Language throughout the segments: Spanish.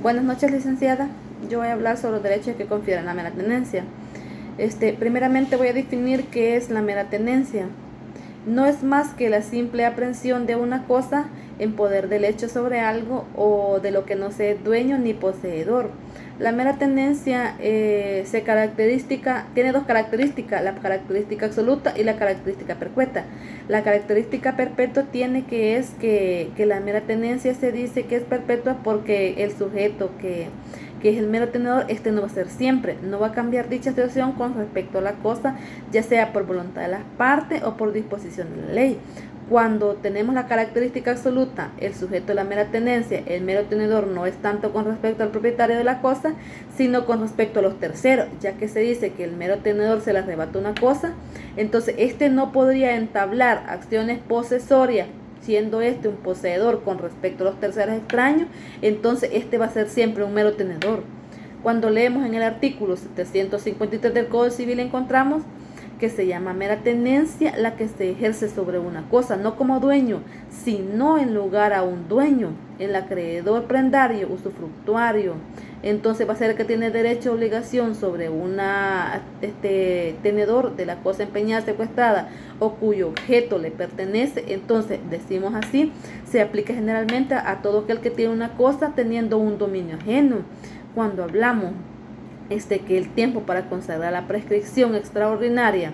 Buenas noches, licenciada. Yo voy a hablar sobre los derechos que confieren la mera tenencia. Primeramente voy a definir qué es la mera tenencia. No es más que la simple aprehensión de una cosa en poder del hecho sobre algo o de lo que no se es dueño ni poseedor. La mera tenencia tiene dos características, la característica absoluta y la característica perpetua. La característica perpetua tiene que la mera tenencia se dice que es perpetua porque el sujeto que es el mero tenedor, no va a ser siempre, no va a cambiar dicha situación con respecto a la cosa, ya sea por voluntad de las partes o por disposición de la ley. Cuando tenemos la característica absoluta, el sujeto de la mera tenencia, el mero tenedor, no es tanto con respecto al propietario de la cosa, sino con respecto a los terceros, ya que se dice que el mero tenedor se le arrebata una cosa, entonces no podría entablar acciones posesorias siendo un poseedor con respecto a los terceros extraños, entonces va a ser siempre un mero tenedor. Cuando leemos en el artículo 753 del Código Civil encontramos que se llama mera tenencia la que se ejerce sobre una cosa, no como dueño, sino en lugar a un dueño, el acreedor prendario, usufructuario. Entonces va a ser el que tiene derecho o obligación sobre una tenedor de la cosa empeñada, secuestrada o cuyo objeto le pertenece. Entonces decimos así, se aplica generalmente a todo aquel que tiene una cosa teniendo un dominio ajeno. Cuando hablamos que el tiempo para consagrar la prescripción extraordinaria,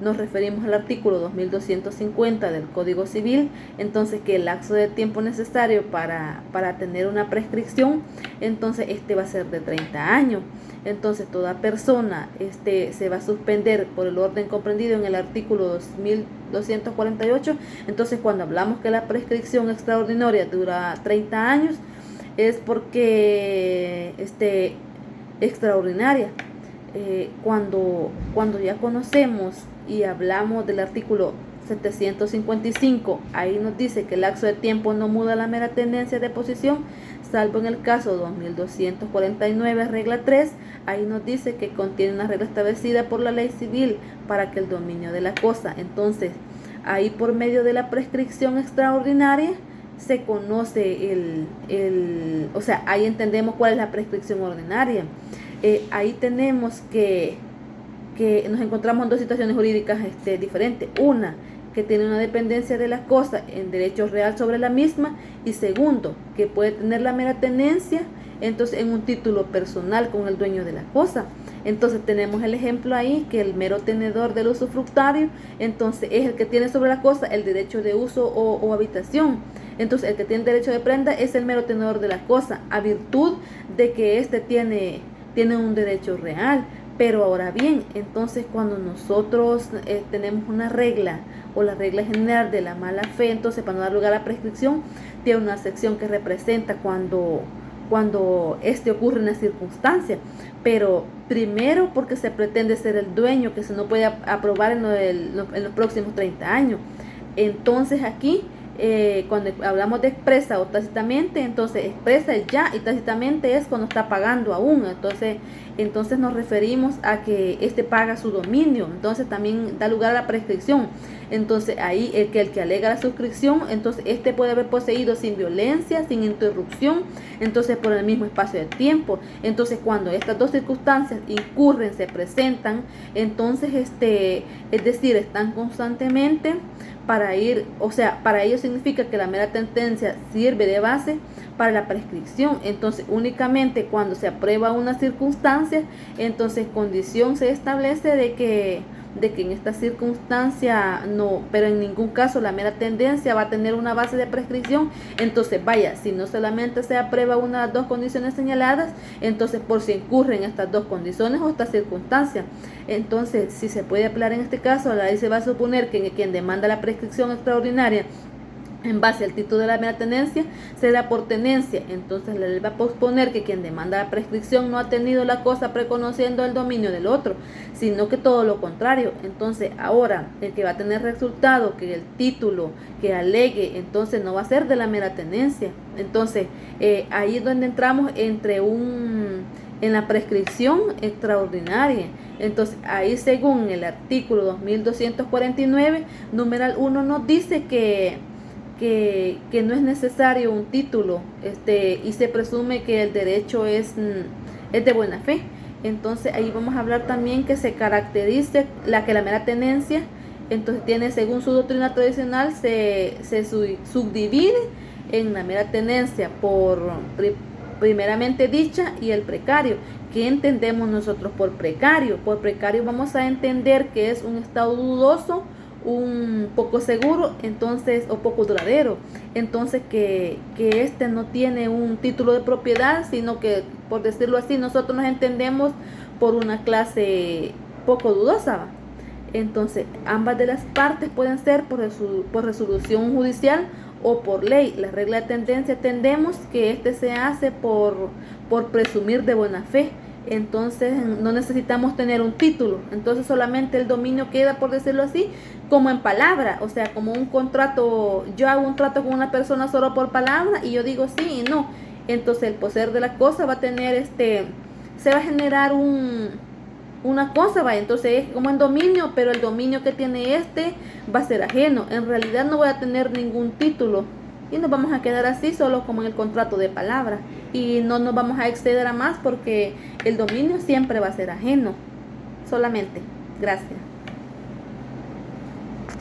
nos referimos al artículo 2250 del Código Civil, entonces que el lapso de tiempo necesario para tener una prescripción, entonces va a ser de 30 años. Entonces toda persona se va a suspender por el orden comprendido en el artículo 2248. Entonces cuando hablamos que la prescripción extraordinaria dura 30 años, es porque extraordinaria. Cuando ya conocemos y hablamos del artículo 755, ahí nos dice que el lapso de tiempo no muda la mera tendencia de posición, salvo en el caso 2249, regla 3, ahí nos dice que contiene una regla establecida por la ley civil para que el dominio de la cosa. Entonces, ahí por medio de la prescripción extraordinaria, se conoce ahí entendemos cuál es la prescripción ordinaria. Ahí tenemos que nos encontramos en dos situaciones jurídicas diferentes. Una, que tiene una dependencia de las cosas en derecho real sobre la misma, y segundo, que puede tener la mera tenencia entonces en un título personal con el dueño de la cosa. Entonces tenemos el ejemplo ahí que el mero tenedor del usufructuario entonces es el que tiene sobre la cosa el derecho de uso o habitación. Entonces el que tiene derecho de prenda es el mero tenedor de la cosa, a virtud de que tiene un derecho real. Pero ahora bien, entonces cuando nosotros tenemos una regla o la regla general de la mala fe, entonces para no dar lugar a la prescripción, tiene una sección que representa cuando ocurre una circunstancia. Pero primero porque se pretende ser el dueño, que se no puede aprobar en los próximos 30 años. Entonces aquí cuando hablamos de expresa o tácitamente, entonces expresa es ya y tácitamente es cuando está pagando aún. Entonces nos referimos a que paga su dominio, entonces también da lugar a la prescripción. Entonces ahí el que alega la suscripción, entonces puede haber poseído sin violencia, sin interrupción, entonces por el mismo espacio de tiempo. Entonces cuando estas dos circunstancias incurren, se presentan, entonces es decir, están constantemente para ello significa que la mera tendencia sirve de base para la prescripción. Entonces únicamente cuando se aprueba una circunstancia, entonces condición se establece de que en esta circunstancia no, pero en ningún caso la mera tendencia va a tener una base de prescripción. Entonces vaya, si no solamente se aprueba una de las dos condiciones señaladas, entonces por si incurren estas dos condiciones o esta circunstancia, entonces si se puede aplicar en este caso, la ley se va a suponer que quien demanda la prescripción extraordinaria en base al título de la mera tenencia se da por tenencia. Entonces la ley va a posponer que quien demanda la prescripción no ha tenido la cosa preconociendo el dominio del otro, sino que todo lo contrario. Entonces ahora el que va a tener resultado que el título que alegue entonces no va a ser de la mera tenencia. Entonces ahí es donde entramos en la prescripción extraordinaria. Entonces ahí según el artículo 2249 numeral 1 nos dice que que no es necesario un título, y se presume que el derecho es de buena fe. Entonces ahí vamos a hablar también que se caracteriza la mera tenencia, entonces tiene, según su doctrina tradicional, se subdivide en la mera tenencia por primeramente dicha y el precario. ¿Qué entendemos nosotros por precario? Por precario vamos a entender que es un estado dudoso, un poco seguro, entonces, o poco duradero. Entonces que no tiene un título de propiedad, sino que, por decirlo así, nosotros nos entendemos por una clase poco dudosa, ¿va? Entonces, ambas de las partes pueden ser por resolución judicial o por ley. La regla de tendencia entendemos que se hace por presumir de buena fe. Entonces no necesitamos tener un título, entonces solamente el dominio queda, por decirlo así, como en palabra, o sea, como un contrato. Yo hago un trato con una persona solo por palabra y yo digo sí y no, entonces el poseer de la cosa va a tener se va a generar una cosa, va, entonces es como en dominio, pero el dominio que tiene va a ser ajeno. En realidad no voy a tener ningún título y nos vamos a quedar así, solo como en el contrato de palabra, y no nos vamos a exceder a más porque el dominio siempre va a ser ajeno solamente. Gracias.